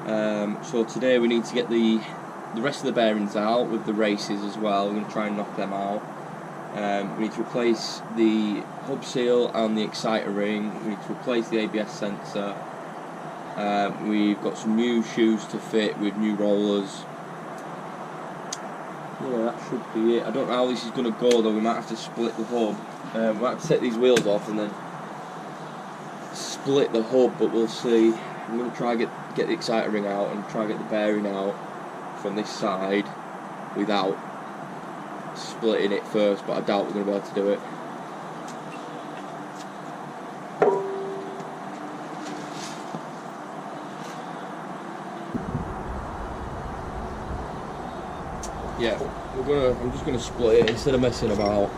So today we need to get the rest of the bearings out with the races as well. We're going to try and knock them out. We need to replace the hub seal and the exciter ring. We need to replace the ABS sensor. We've got some new shoes to fit with new rollers. Yeah, that should be it. I don't know how this is going to go though. We might have to split the hub. We might have to take these wheels off and then split the hub, but we'll see. I'm going to try and get the exciter ring out and try and get the bearing out from this side without splitting it first, but I doubt we're going to be able to do it. Yeah, I'm just gonna split it instead of messing about.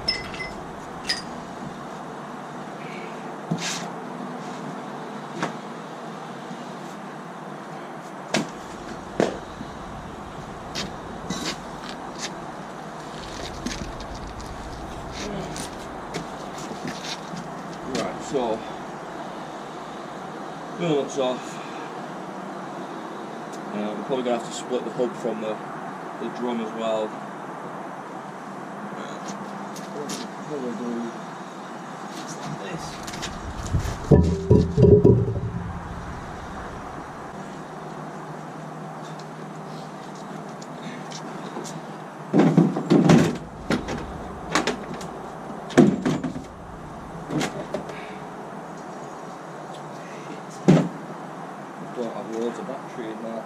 Right, so wheels off. We're probably gonna have to split the hub from the drum as well. What do I do? Like this. Don't have loads of battery in that.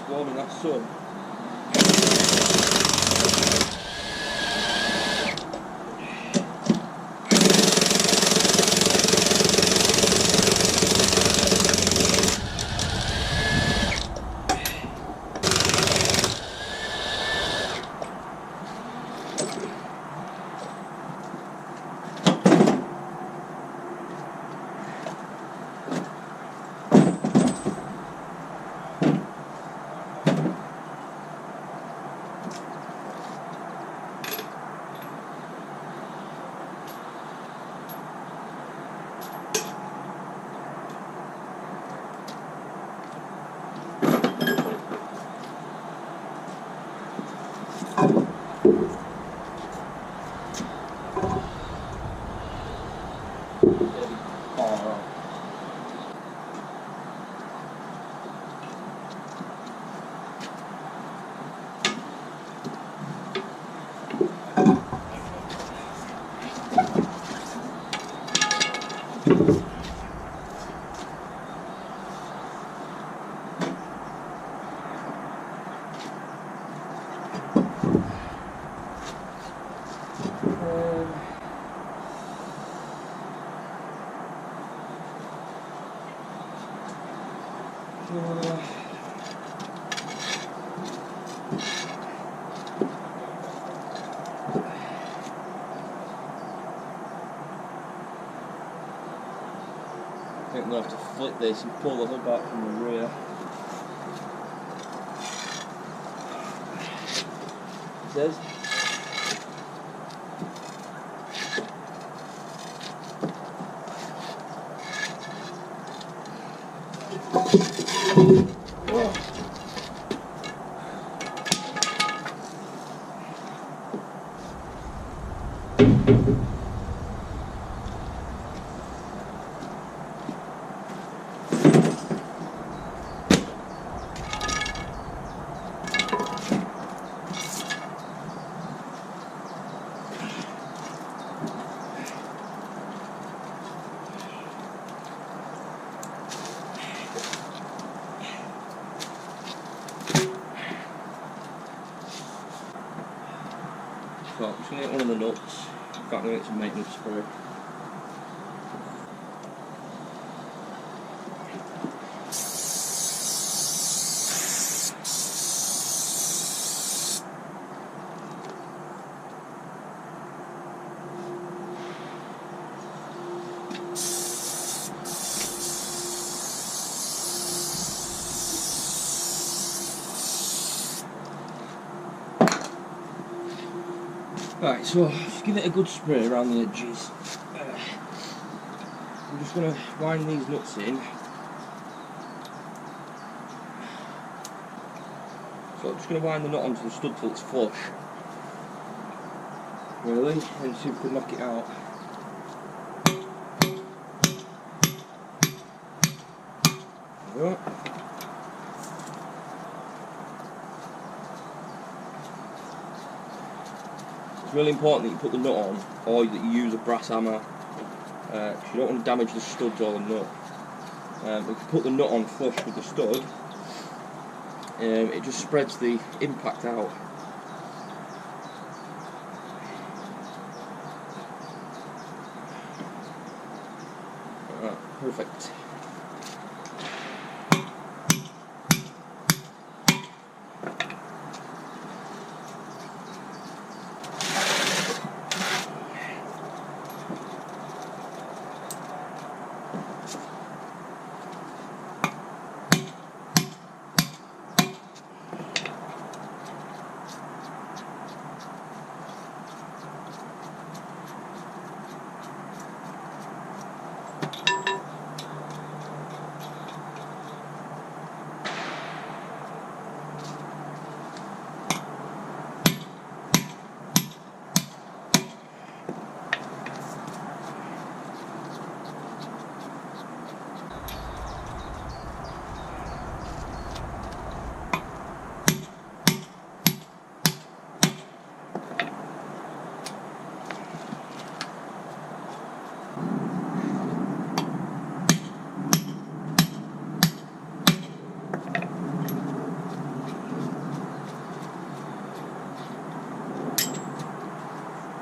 Warming that sun. I think we'll have to flip this and pull the hood back from the rear. It says. top. Just going to get one of the nuts. In fact, I'm going to get some maintenance spray. Right, so just give it a good spray around the edges. I'm just going to wind these nuts in. So I'm just going to wind the nut onto the stud till it's flush. Really, and see if we can knock it out. There we go. It's really important that you put the nut on, or that you use a brass hammer, because you don't want to damage the studs or the nut. If you put the nut on flush with the stud, it just spreads the impact out. Perfect.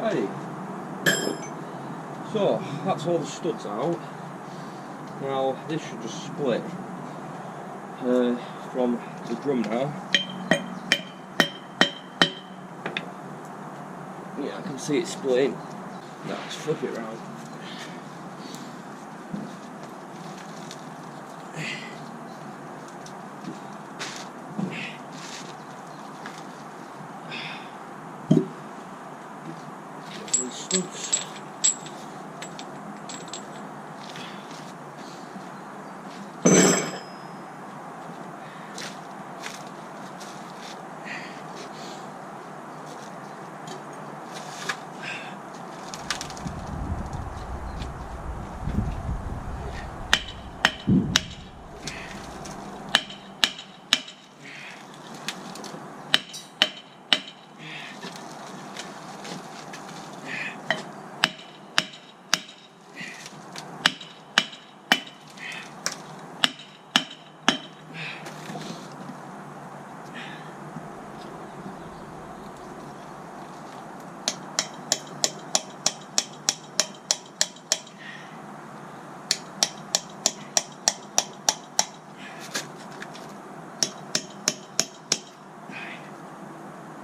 Hey. So that's all the studs out. Now this should just split from the drum now. Yeah, I can see it splitting. Now let's flip it round. These studs.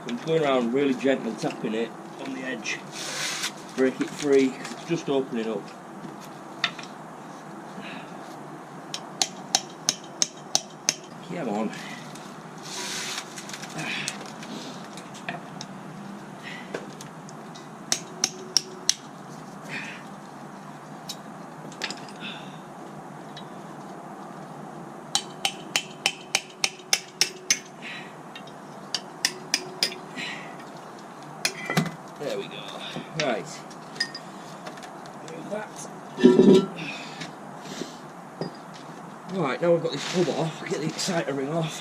I'm going around really gently tapping it on the edge, break it free, it's just opening up. Come on. There we go. Right. Move that. Right, now we've got this hub off, get the exciter ring off.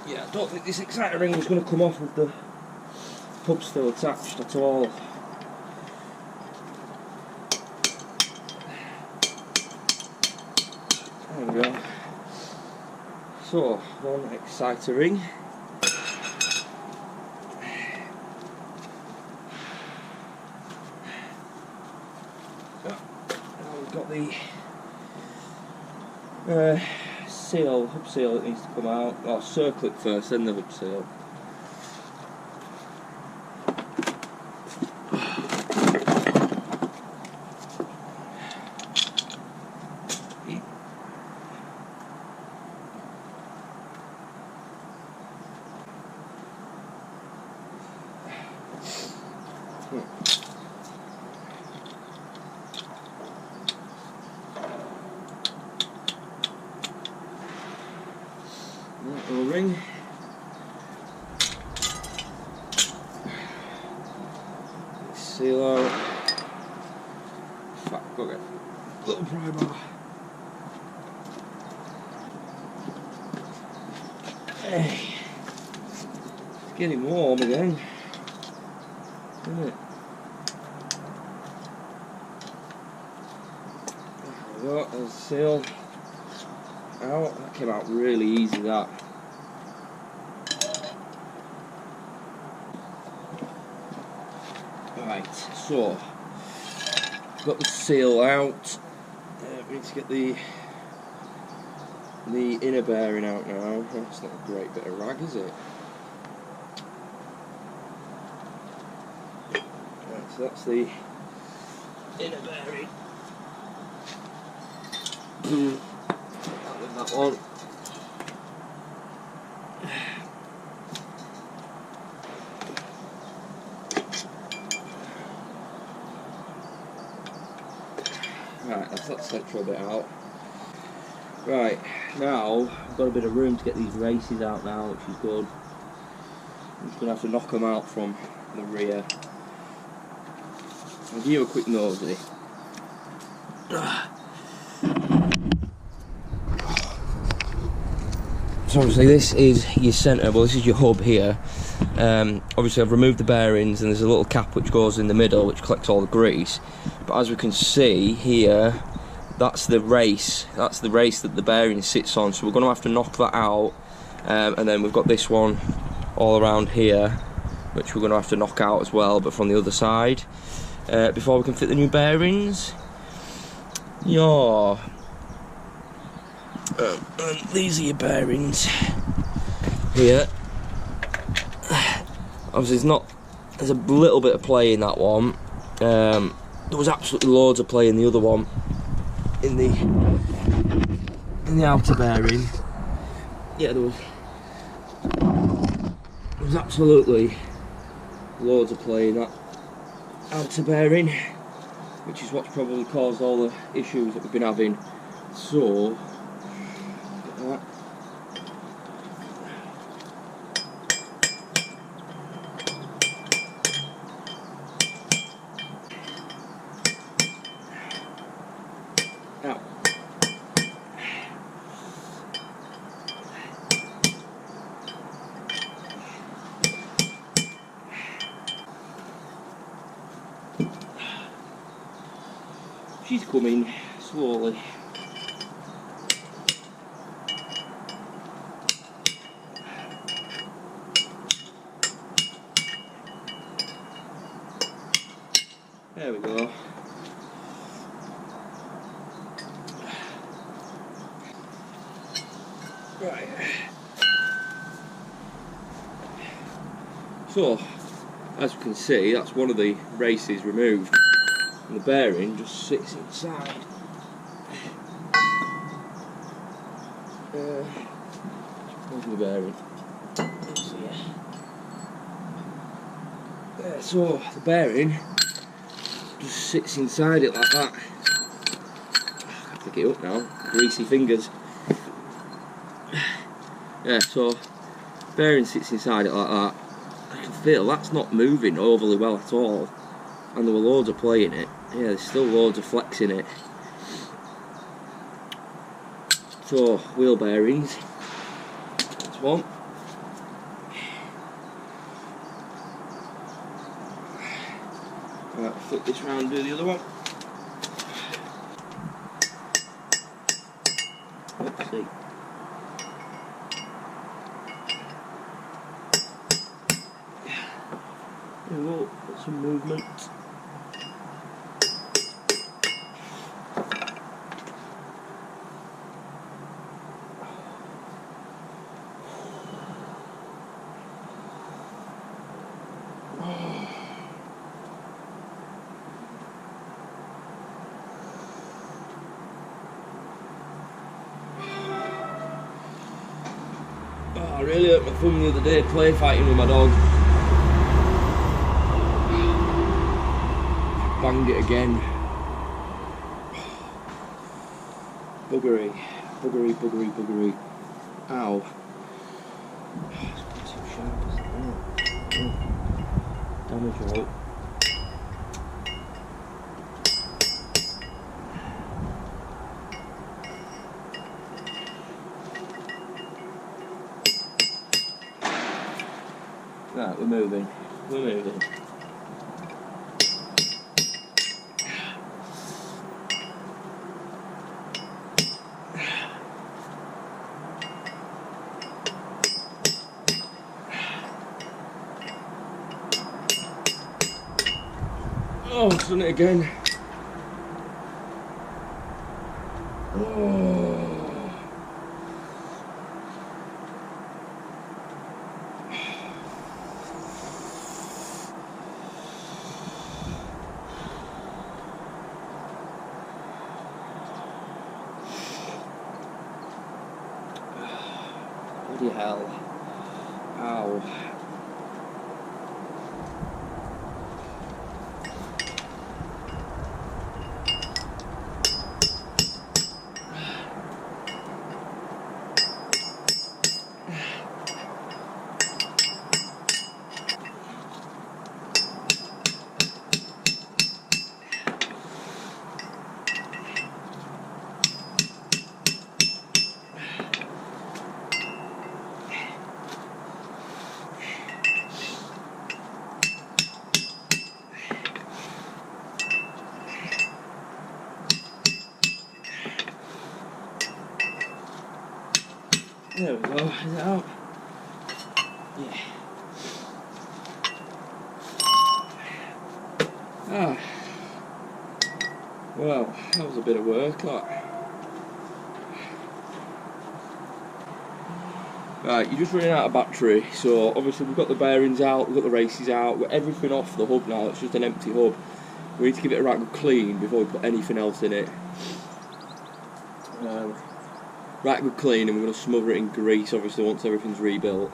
Yeah, I don't think this exciter ring was going to come off with the hub still attached at all. There we go. So, one exciter ring. Now we've got the seal, hub seal that needs to come out. I'll circle it first, then the hub seal. O-ring. Seal out. Fuck, got it. Little pry bar. Hey. It's getting warm again, isn't it? There we go, there's the seal out. That came out really easy, that. Right, so got the seal out. We need to get the inner bearing out now. That's not a great bit of rag, is it? Right, so that's the inner bearing. Out with that one. Right, that's that central bit out. Right, now I've got a bit of room to get these races out now, which is good. I'm just going to have to knock them out from the rear. I'll give you a quick nosy. So obviously this is your centre, well this is your hub here. Obviously I've removed the bearings and there's a little cap which goes in the middle which collects all the grease. But as we can see here, that's the race that the bearing sits on, so we're going to have to knock that out. And then we've got this one all around here which we're going to have to knock out as well, but from the other side, before we can fit the new bearings. Yeah. And these are your bearings here. Obviously there's a little bit of play in that one. There was absolutely loads of play in the other one, in the outer bearing. Yeah, there was absolutely loads of play in that outer bearing, which is what's probably caused all the issues that we've been having. So out. She's coming slowly. There we go. Right. So, as you can see, that's one of the races removed, and the bearing just sits inside. Where's the bearing? So the bearing just sits inside it like that. I can't pick it up now. Greasy fingers. Yeah, so bearing sits inside it like that. I can feel that's not moving overly well at all, and there were loads of play in it. Yeah, there's still loads of flex in it. So wheel bearings. That's one. flip this round and do the other one. Let's see. There we go, got some movement. I really hurt my thumb the other day play fighting with my dog. Banged it again. Buggery, buggery, buggery, buggery. Ow. It's too sharp, isn't it? Damage out. Right, we're moving. We're moving. Oh, I've done it again. Oh. Bloody hell. Ow. There we go, is it out? Yeah. Ah. Well, that was a bit of work, that. Right, you're just running out of battery, so obviously we've got the bearings out, we've got the races out, we've got everything off the hub now, it's just an empty hub. We need to give it a right good clean before we put anything else in it. Right good clean, and we're going to smother it in grease obviously once everything's rebuilt.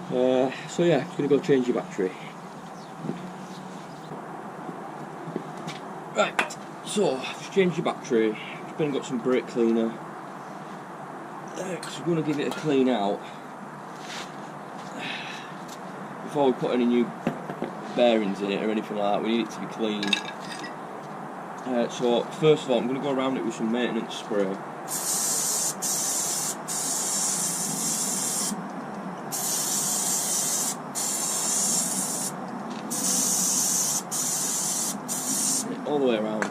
So yeah, just going to go change your battery. Right, so just changed your battery, just been and got some brake cleaner. So we're going to give it a clean out before we put any new bearings in it or anything like that. We need it to be clean. So first of all, I'm going to go around it with some maintenance spray. All the way around.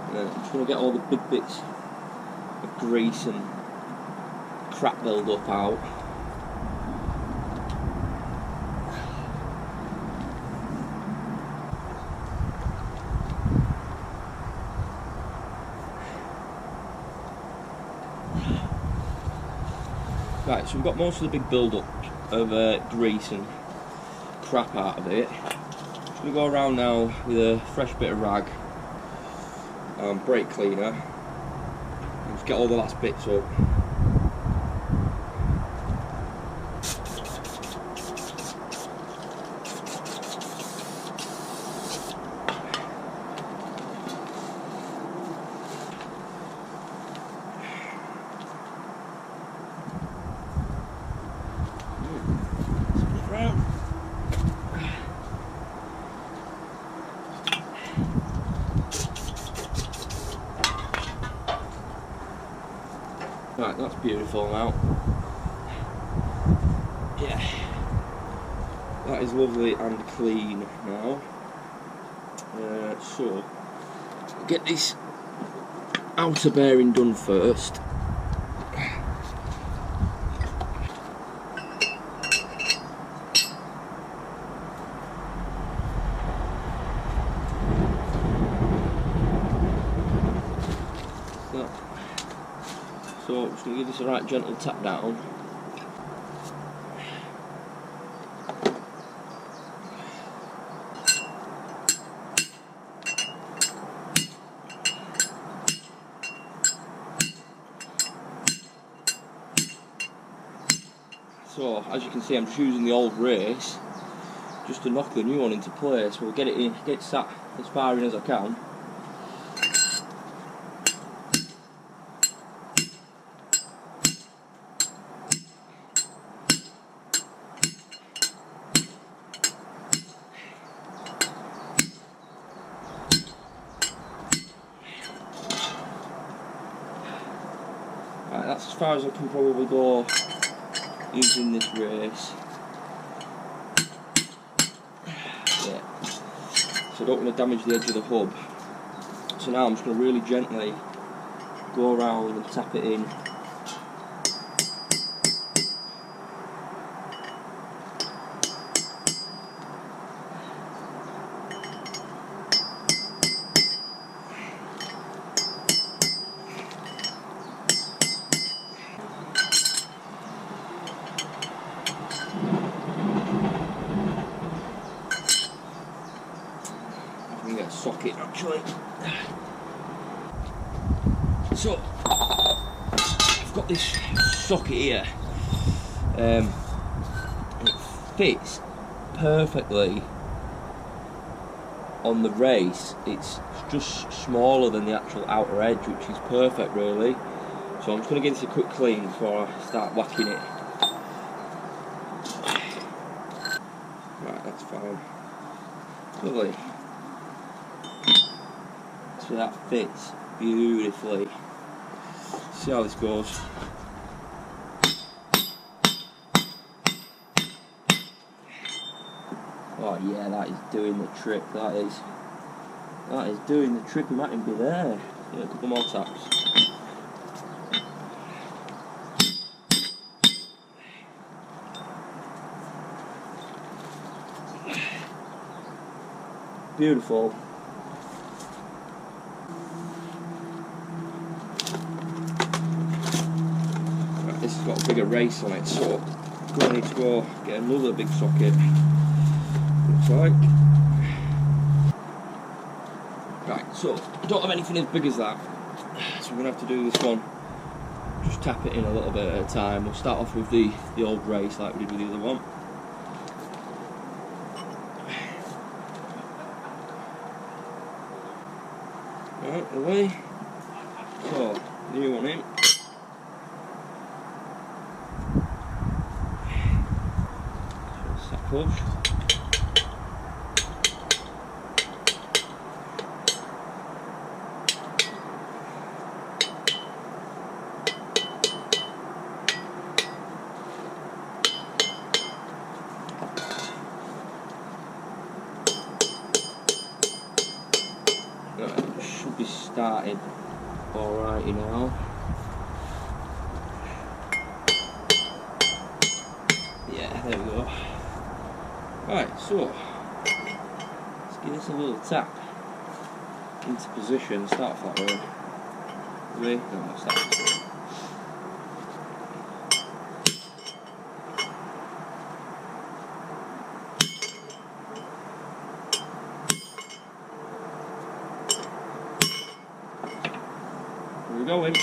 And then I'm just going to get all the big bits of grease and crap build up out. Right, so we've got most of the big build-up of grease and crap out of it. Just going to go around now with a fresh bit of rag, brake cleaner, and just get all the last bits up. Right, that's beautiful now. Yeah. That is lovely and clean now. So, get this outer bearing done first. So I'm just going to give this a right gentle tap down. So as you can see, I'm just using the old race just to knock the new one into place. We'll get it in, get it sat as far in as I can. Right, that's as far as I can probably go using this race. Yeah. So I don't want to damage the edge of the hub. So now I'm just going to really gently go around and tap it in. Get a socket actually. So I've got this socket here. It fits perfectly on the race. It's just smaller than the actual outer edge, which is perfect really. So I'm just going to give this a quick clean before I start whacking it. Right, that's fine. Lovely. So that fits beautifully. See how this goes. Oh yeah, that is doing the trick. That is doing the trick. We might even be there. Yeah, a couple more taps. Beautiful. This has got a bigger race on it, so I'm going to need to go get another big socket. Looks like. Right, so I don't have anything as big as that, so we're going to have to do this one. Just tap it in a little bit at a time. We'll start off with the old race like we did with the other one. Right, away. So, new one in. Push. Right, should be starting alright, you know. Yeah, there we go. Right, so let's give this a little tap into position. Start off that way. No, start this way. We're going.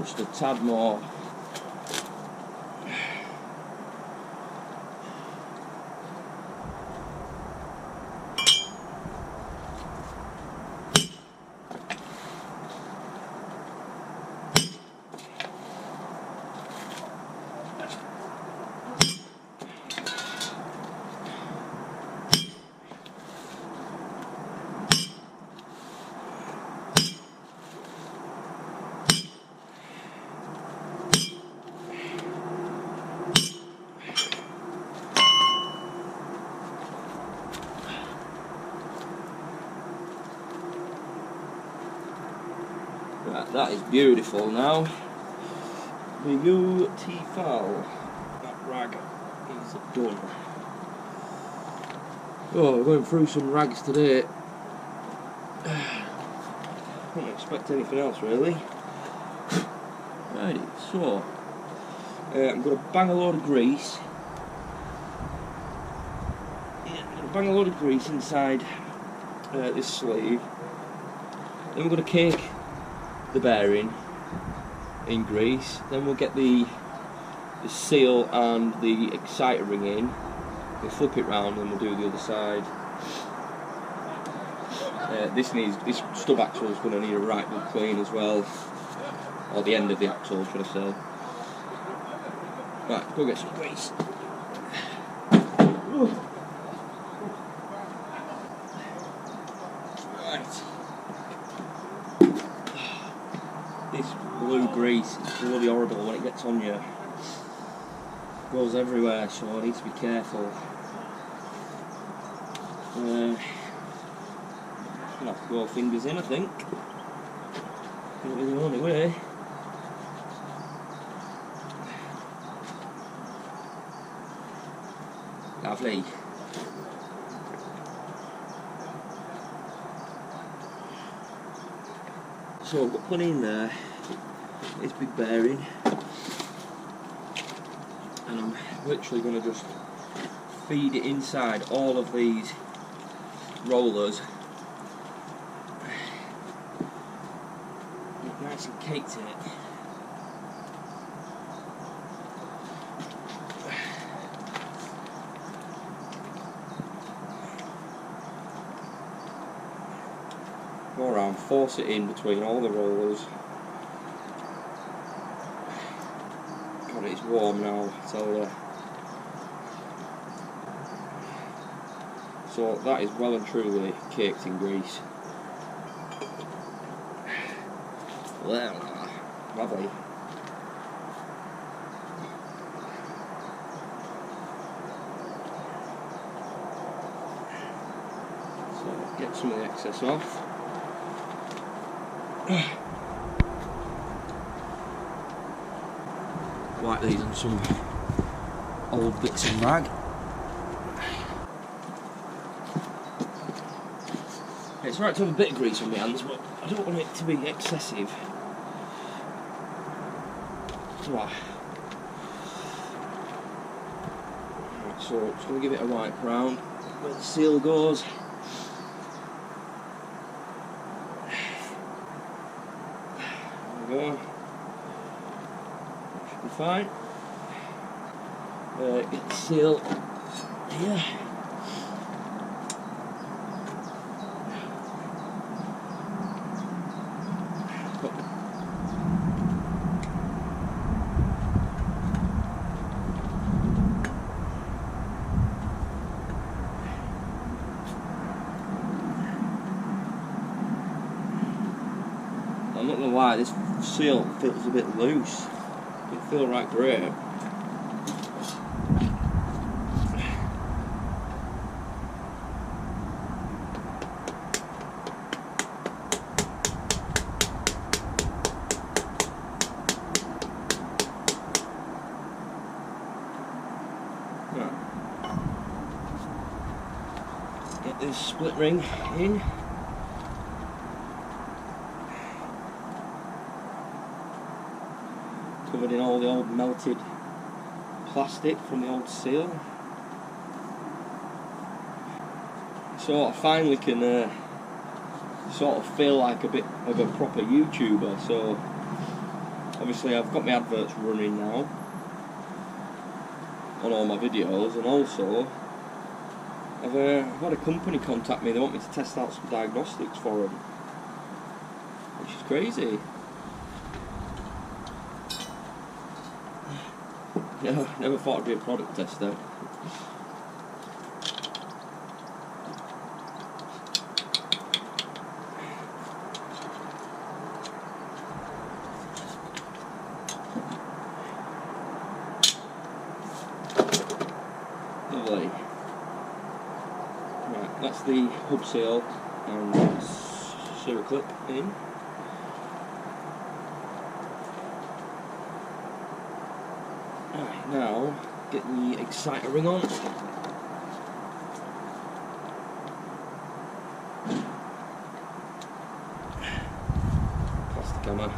just a tad more. Right, that is beautiful now. The new T-foul, that rag is done. Oh, we're going through some rags today. Don't expect anything else really. Righty, so I'm going to bang a load of grease. Yeah, I'm going to bang a load of grease inside this sleeve. Then we're going to cake the bearing in grease. Then we'll get the seal and the exciter ring in. We'll flip it round and we'll do the other side. This stub axle is going to need a right good clean as well, or the end of the axle should I say. Right, go get some grease. Right. This blue grease is bloody horrible when it gets on you. It goes everywhere, so I need to be careful. I'm gonna have to go fingers in, I think. It'll be the only way. Lovely. So I've got plenty in there. This big bearing, and I'm literally going to just feed it inside all of these rollers. Get nice and caked in it. Go around, force it in between all the rollers. God, it's warm now, I tell you. So that is well and truly caked in grease. Well, lovely. So get some of the excess off. Wipe these on some old bits of rag. It's right to have a bit of grease on my hands, but I don't want it to be excessive. Right, so just going to give it a wipe round where the seal goes. There we go. Should be fine. Get the seal here. I'm not gonna lie, this seal feels a bit loose. It feels right great. Right. Get this split ring in. Covered in all the old melted plastic from the old seal. So I finally can sort of feel like a bit of a proper YouTuber. So obviously I've got my adverts running now on all my videos, and also I've had a company contact me. They want me to test out some diagnostics for them, which is crazy. Never thought I'd be a product tester. Lovely. Right, that's the hub seal and sewer clip in. Right, now get the exciter ring on. Plastic hammer.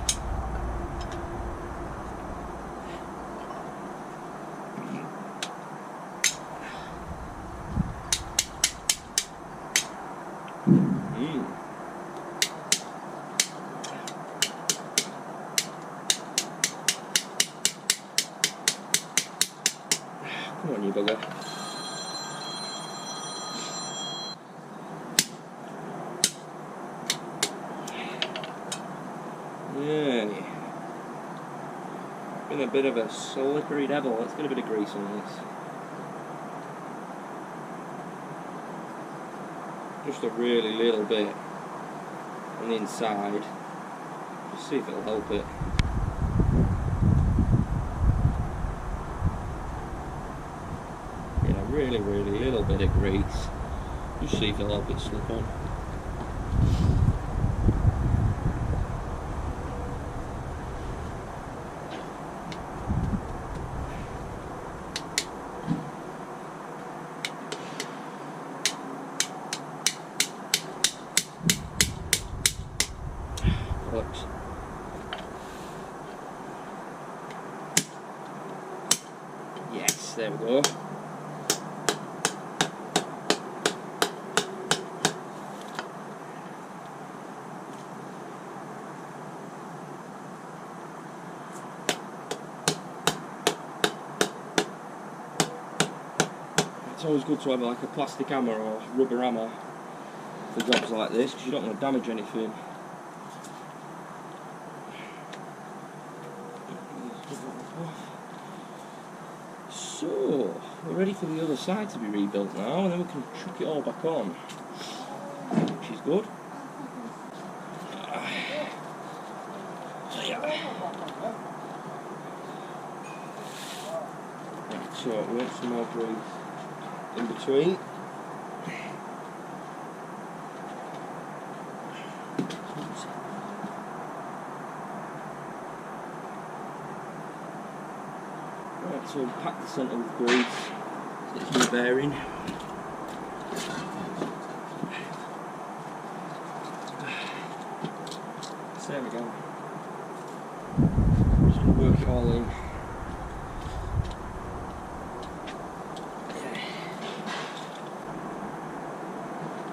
Come on, you bugger. Yeah. Been a bit of a slippery devil. Let's get a bit of grease on this. Just a really little bit on the inside. Just see if it'll help it. Really little bit of grease. Just see if it'll help it slip on. Works. Yes, there we go. It's always good to have like a plastic hammer or rubber hammer for jobs like this, because you don't want to damage anything. So, we're ready for the other side to be rebuilt now, and then we can chuck it all back on, which is good. Right, so we want some more grease in between. Right, so we'll pack the centre with grease. It's new bearing. So there we go. Just going to work it all in.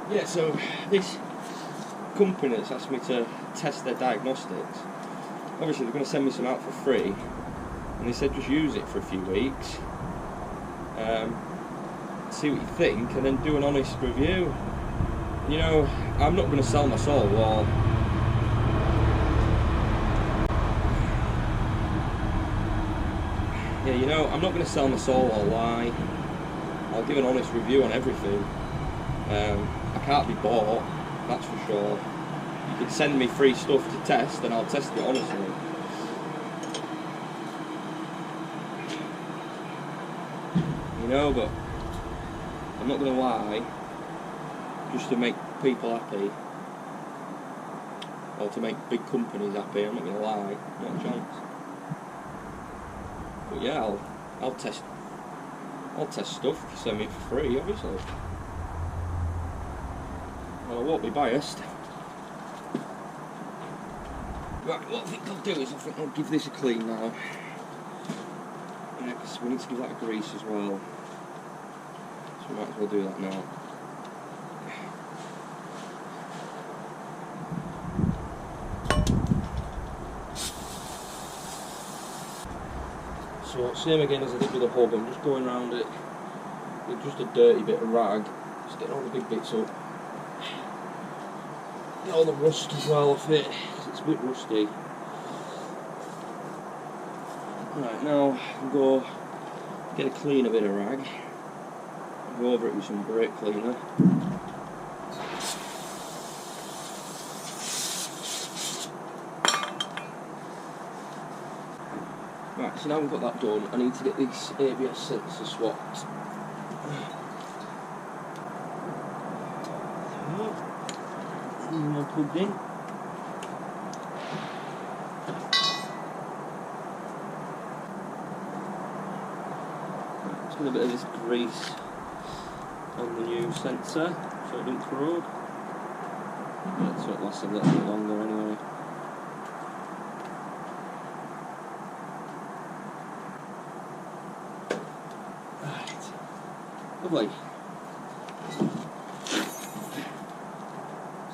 Yeah, so this company that's asked me to test their diagnostics, obviously they're going to send me some out for free, and they said just use it for a few weeks, see what you think, and then do an honest review. You know, I'm not going to sell my soul, or yeah, you know, I'm not going to sell my soul or lie. I'll give an honest review on everything. I can't be bought, that's for sure. You can send me free stuff to test and I'll test it honestly. You know, but I'm not going to lie just to make people happy, or to make big companies happy. I'm not going to lie, not a chance. But yeah, I'll test stuff if you send me it for free, obviously. Well, I won't be biased. Right, what I think I'll do is I'll give this a clean now. Yeah, because we need to give that a grease as well. So we might as well do that now. same again as I did with the hub, I'm just going around it with just a dirty bit of rag, just getting all the big bits up. Get all the rust as well off it, because it's a bit rusty. Right, now we'll go get a cleaner bit of rag, go over it with some brake cleaner. Right, so now we've got that done, I need to get this ABS sensor swapped. All plugged in. Let's get a bit of this grease on the new sensor so it doesn't corrode. So it lasts a little bit longer anyway. Lovely.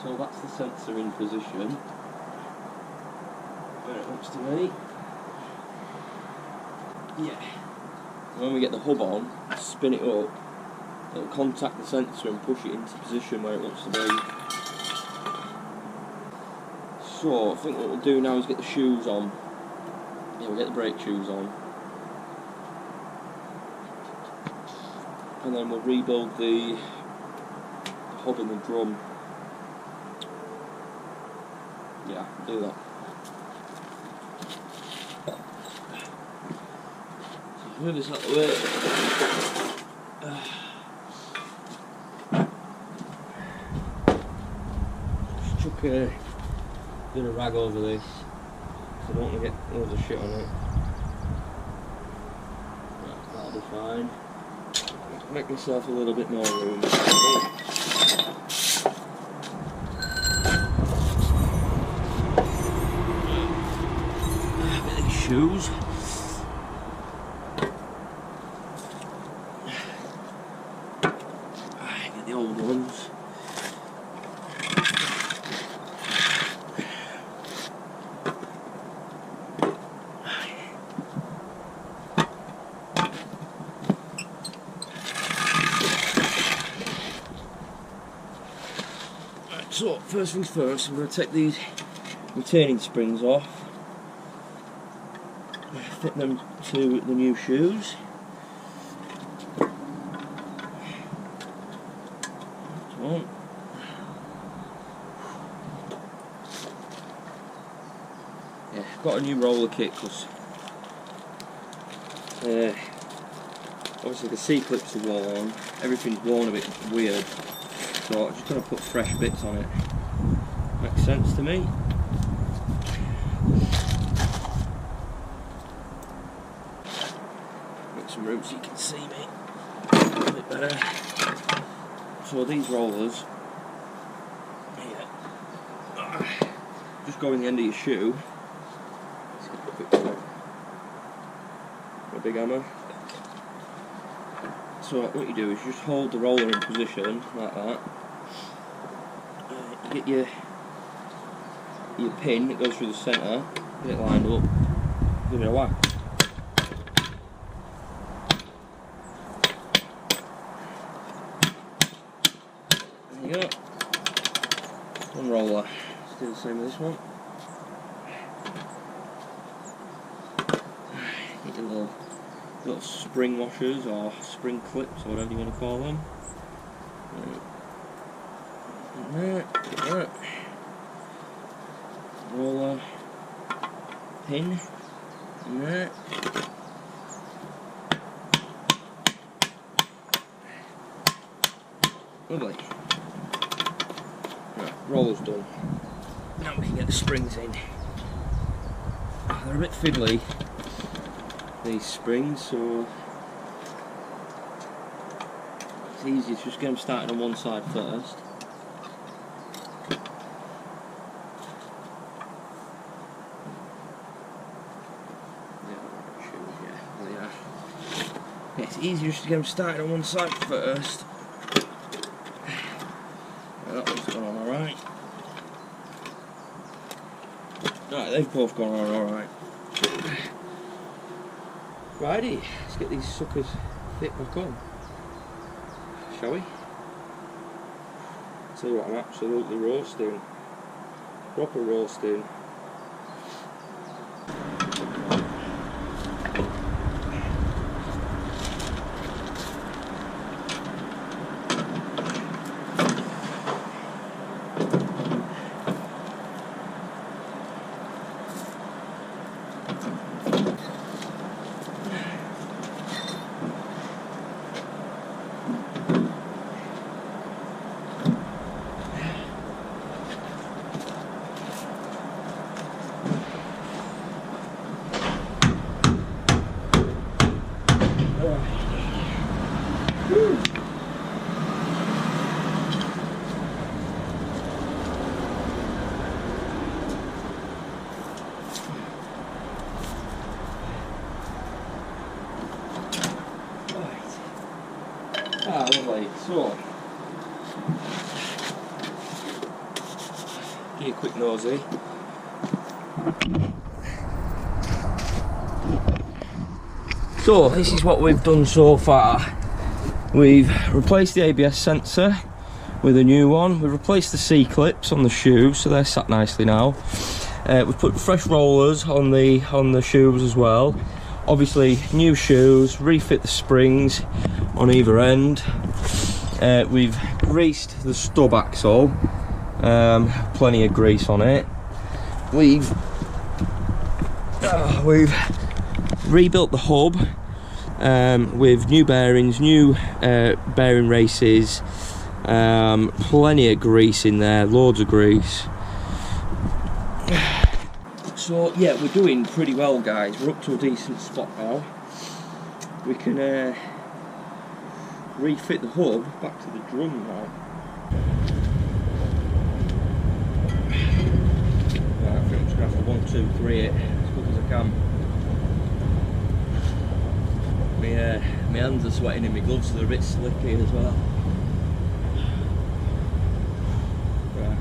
So that's the sensor in position. Where it looks to me. Yeah. When we get the hub on, spin it up, it'll contact the sensor and push it into position where it wants to be. So I think what we'll do now is get the shoes on. Yeah, we'll get the brake shoes on. And then we'll rebuild the hub and the drum. Yeah, do that. So move this out of the way. Just chuck a bit of rag over this, so I don't want to get loads of shit on it. Right, that'll be fine. Make myself a little bit more room. A bit of these shoes. Get the old ones. So, first things first, I'm going to take these retaining springs off, fit them to the new shoes. One. Yeah, got a new roller kit because obviously the C-clips are worn, everything's worn a bit weird. So I'm just going to put fresh bits on it. Makes sense to me. Make some room so you can see me a bit better. So these rollers here just go in the end of your shoe. Let's get a quick one. A big hammer. So what you do is you just hold the roller in position like that. You get your pin that goes through the centre, get it lined up, give it a whack. There you go. One roller. Let's do the same with this one. Get your little spring washers or spring clips or whatever you want to call them. That. Roller pin and that. Lovely. Right, roller's done. Now we can get the springs in. They're a bit fiddly, these springs, so it's easy to just get them started on one side first. Yeah, it's easier just to get them started on one side first. That one's gone on alright. Right, they've both gone on alright. Righty, let's get these suckers fit back on, shall we? Tell you what, I'm absolutely roasting, proper roasting. Ah, lovely. So, give you a quick nosy. So, this is what we've done so far. We've replaced the ABS sensor with a new one. We've replaced the C-clips on the shoes, so they're sat nicely now. We've put fresh rollers on the shoes as well. Obviously, new shoes, refit the springs on either end. We've greased the stub axle, plenty of grease on it. We've rebuilt the hub with new bearings, new bearing races, plenty of grease in there, loads of grease. So yeah, we're doing pretty well, guys. We're up to a decent spot now. We can refit the hub back to the drum now. Right, I think I'm just going to have to 1, 2, 3 it as quick as I can. My hands are sweating and my gloves, so they're a bit slippy as well. Right.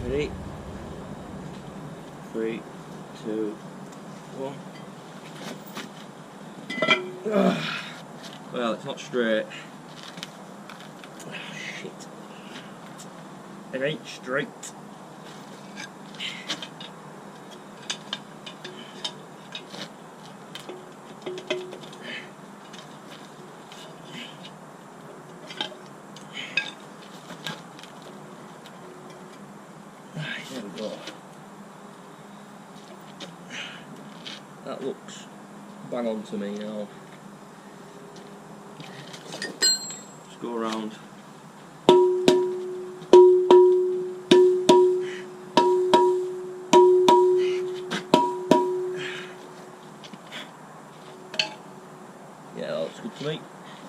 Ready? 3, 2, 1. Well, it's not straight. Oh, shit. It ain't straight. There we go. That looks bang on to me now. Just go around. Yeah, that looks good to me.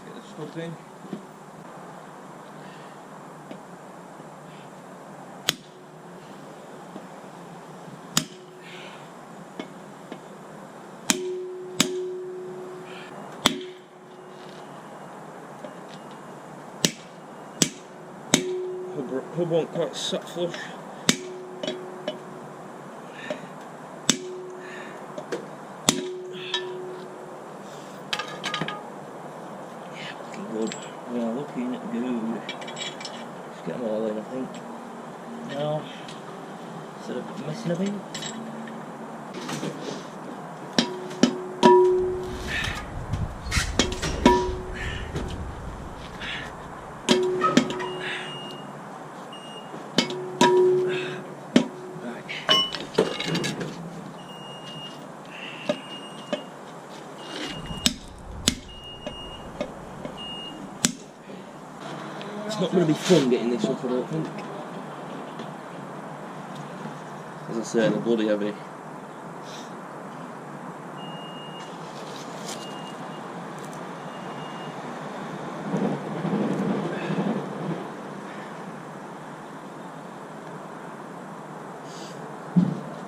Get the stuff in. Hub won't quite sat flush. Yeah, looking good. We are looking good. Let's get them all in, I think. Now, instead of missing a bit. It's not going to be fun getting this up, I don't think. As I say, they're bloody heavy.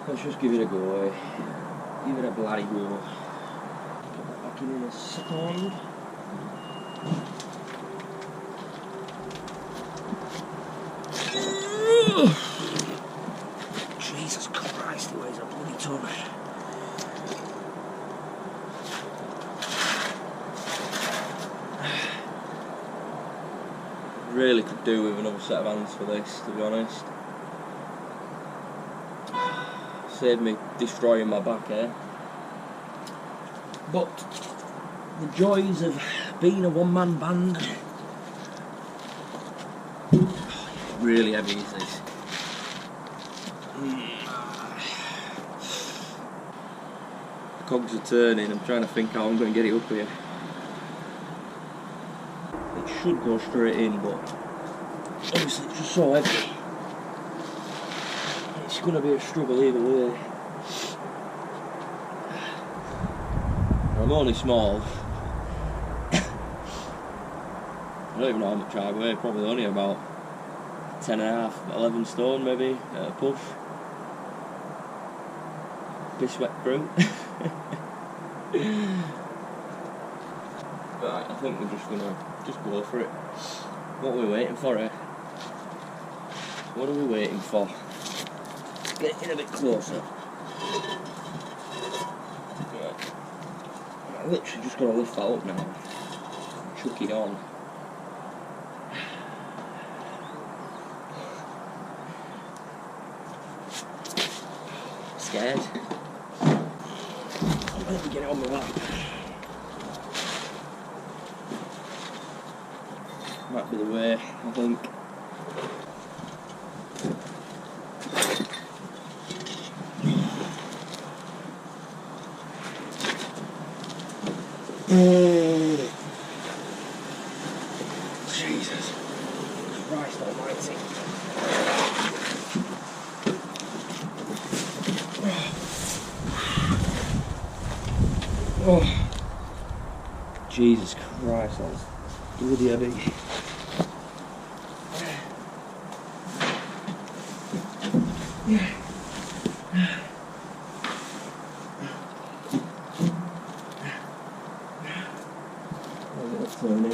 Let's just give it a go, eh? Give it a bloody go. Put that back in a second. Jesus Christ, it weighs a bloody ton. Really could do with another set of hands for this, to be honest. Saved me destroying my back here. But the joys of being a one-man band. Really heavy is this. Cogs are turning. I'm trying to think how I'm going to get it up here. It should go straight in, but obviously it's just so heavy. It's going to be a struggle either way. I'm only small. I don't even know how much I weigh. Probably only about 10.5, 11 stone maybe at a push. Be sweat through. Right, I think we're just gonna go for it. What are we waiting for here? What are we waiting for? Get in a bit closer. Right. I literally just gotta lift that up now. Chuck it on. Scared? Let me get it on my lap. Might be the way, I think. Jesus Christ almighty. Oh, Jesus Christ, that was bloody heavy. Turning.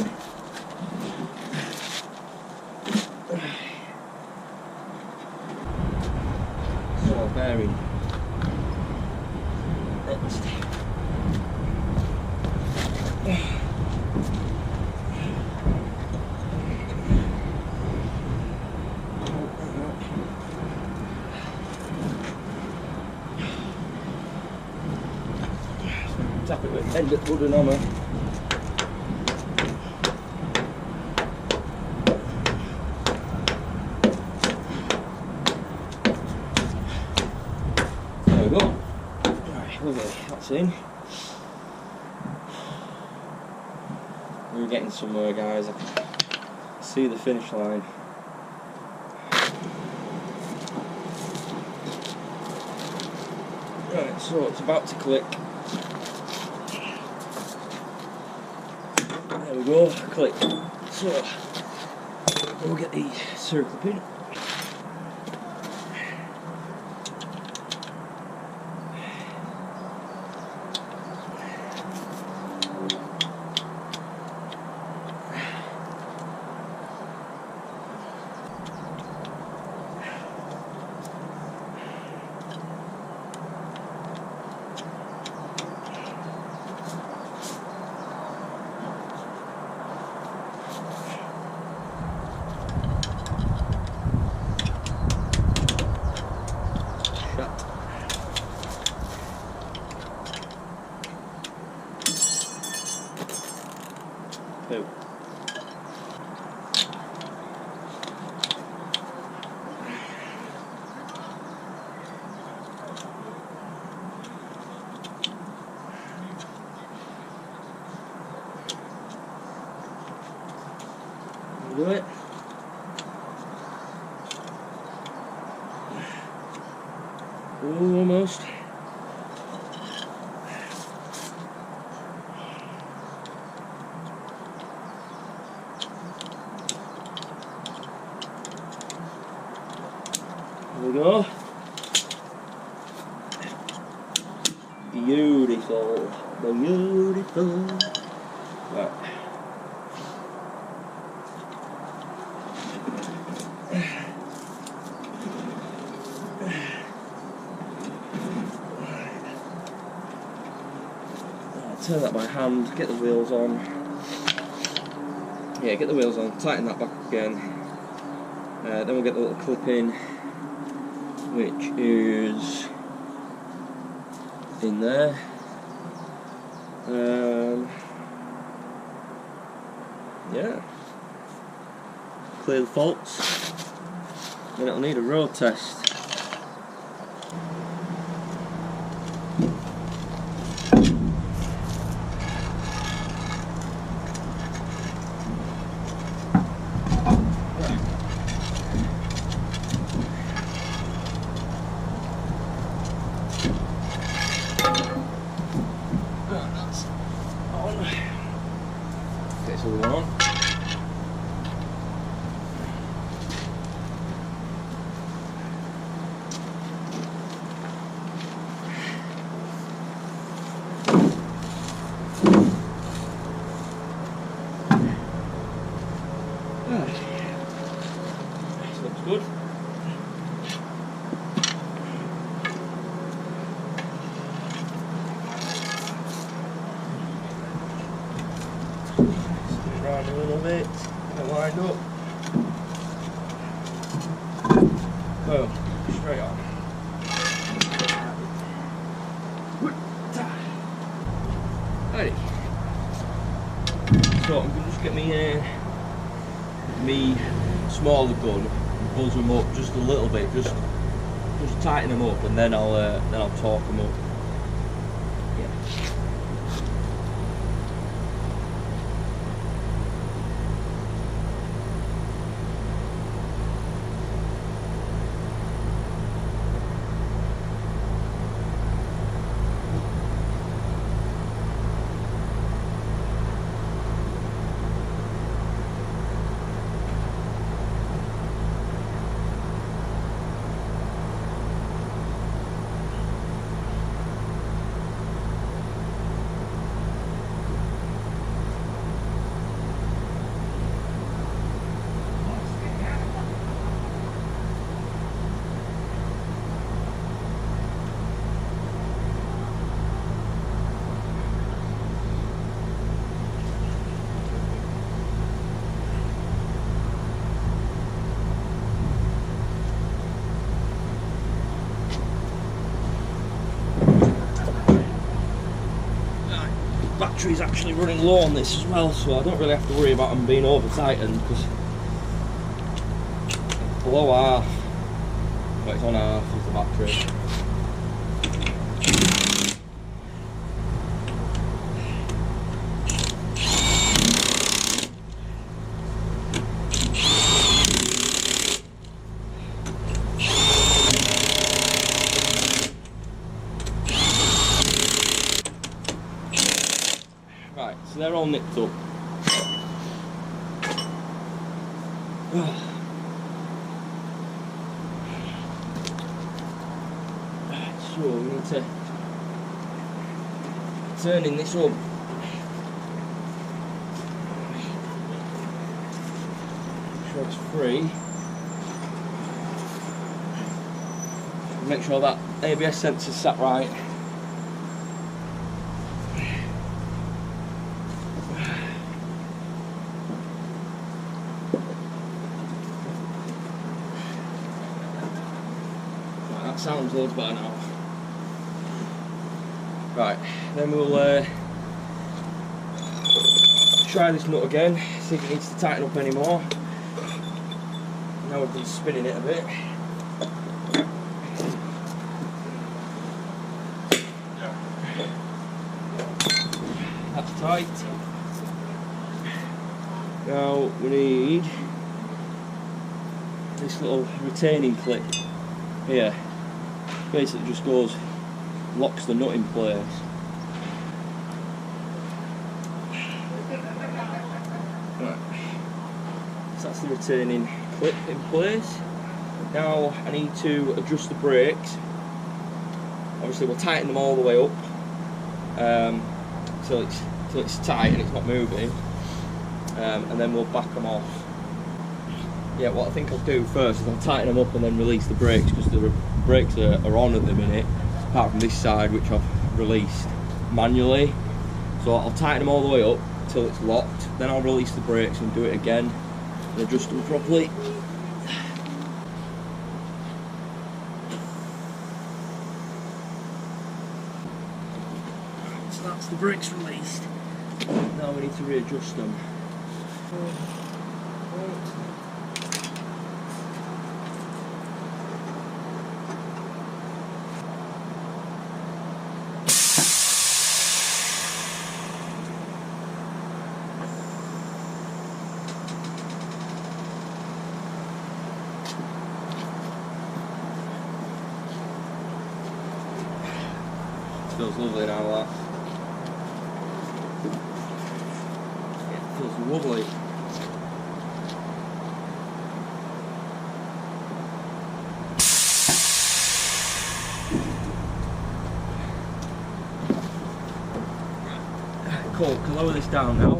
So bearing next. Tap it with end at wooden hammer. There we go. Right, lovely, that's in. We're getting somewhere, guys. I can see the finish line. Right, so it's about to click. There we go, click. So, we'll get the circle pin. Poo. Do it. Ooh, almost. There we go. Beautiful. Beautiful. Right. Turn that by hand, get the wheels on. yeah, get the wheels on, tighten that back again. Then we'll get the little clip in, which is in there. Yeah, clear the faults. Then it'll need a road test. That's on. Okay, so we're on. This looks good. Spin it around a little bit, get it lined up. Boom, straight on. Alrighty. So I'm going to just get me smaller gun, buzz them up just a little bit, just tighten them up, and then I'll torque them up. Yeah. Battery's actually running low on this as well, so I don't really have to worry about them being over tightened because below half, but it's on half of the battery. Right, so they're all nipped up. So we need to turning this up. Make sure it's free. Make sure that ABS sensor's sat right. That sounds loads better now. Right, then we'll try this nut again, see if it needs to tighten up any more. Now we've been spinning it a bit. That's tight. Now we need this little retaining clip here. Basically just goes, locks the nut in place. Right. So that's the retaining clip in place. Now I need to adjust the brakes. Obviously we'll tighten them all the way up till it's tight and it's not moving, and then we'll back them off. Yeah, what I think I'll do first is I'll tighten them up and then release the brakes, because the brakes are on at the minute, apart from this side which I've released manually. So I'll tighten them all the way up till it's locked, then I'll release the brakes and do it again and adjust them properly. So that's the brakes released. Now we need to readjust them. Feels lovely now, that. It feels lovely. Cool, can lower this down now.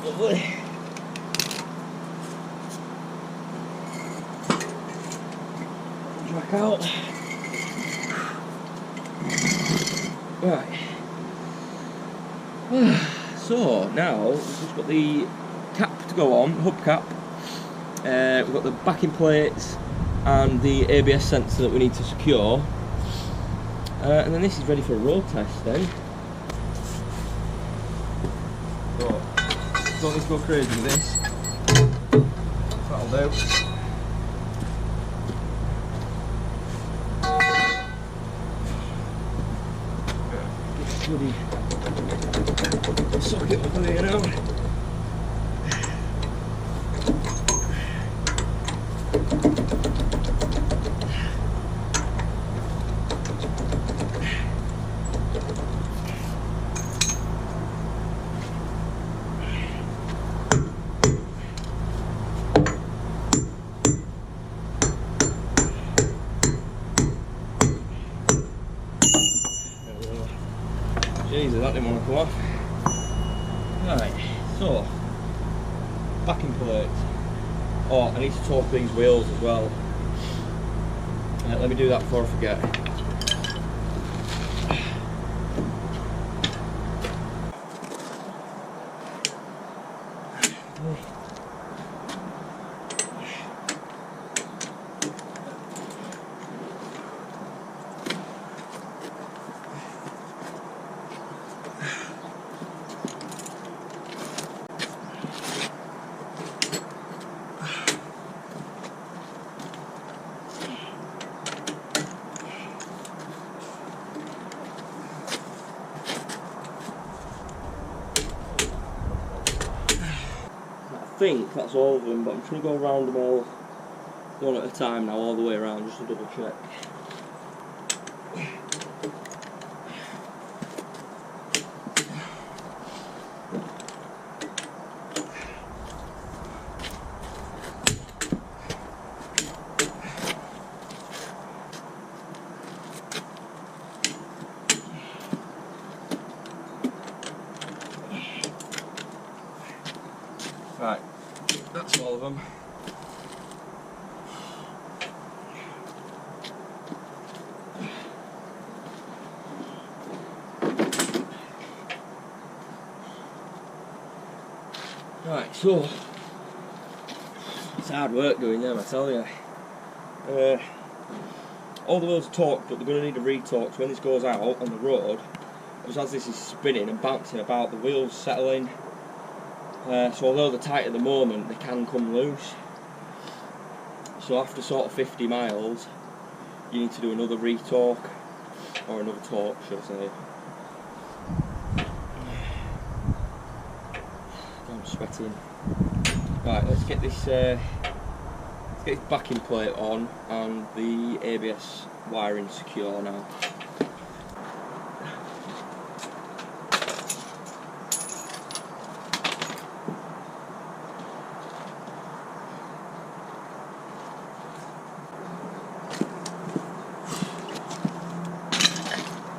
Lovely. Back out. Right. So now we've just got the cap to go on, hub cap. We've got the backing plates and the ABS sensor that we need to secure. And then this is ready for a road test then. So, don't need to go crazy with this. That'll do. Get the socket up there now. Jesus, that didn't want to come off. Right, so backing plate. Oh, I need to torque these wheels as well. Let me do that before I forget. I think that's all of them, but I'm just going to go around them all one at a time now, all the way around, just to double check. Right, that's all of them. Right, so it's hard work doing them, I tell you. All the wheels are torqued, but they're going to need a retorque. So when this goes out on the road, as this is spinning and bouncing about, the wheels settling. So although they're tight at the moment, they can come loose. So after sort of 50 miles, you need to do another retorque, or another torque, should I say. I'm sweating. Right, let's get this backing plate on and the ABS wiring secure now.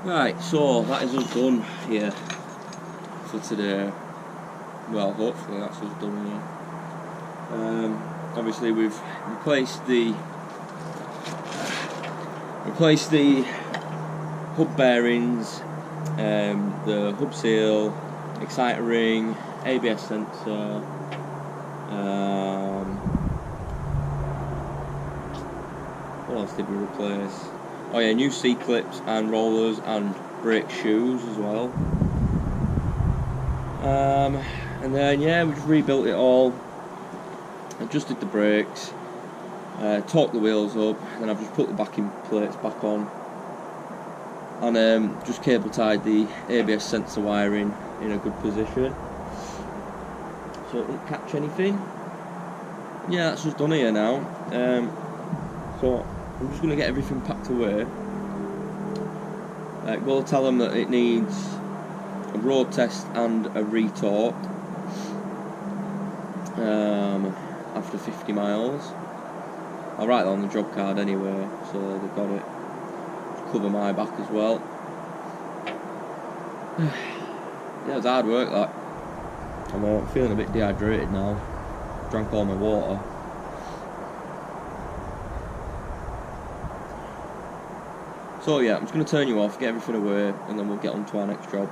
Right, so that is us done here for today. Well, hopefully that's us done here. Obviously we've replaced the hub bearings, the hub seal, exciter ring, ABS sensor. What else did we replace? Oh yeah, new C-clips and rollers and brake shoes as well. And then yeah, we just rebuilt it all, adjusted the brakes, torqued the wheels up, and I've just put the backing plates back on, and just cable tied the ABS sensor wiring in a good position so it won't catch anything. Yeah, that's just done here now. So I'm just going to get everything packed away. Go tell them that it needs a road test and a retorque after 50 miles. I'll write that on the job card anyway, so they've got it. Just cover my back as well. Yeah, it was hard work that. I'm feeling a bit dehydrated now. Drank all my water. So yeah, I'm just going to turn you off, get everything away, and then we'll get on to our next job.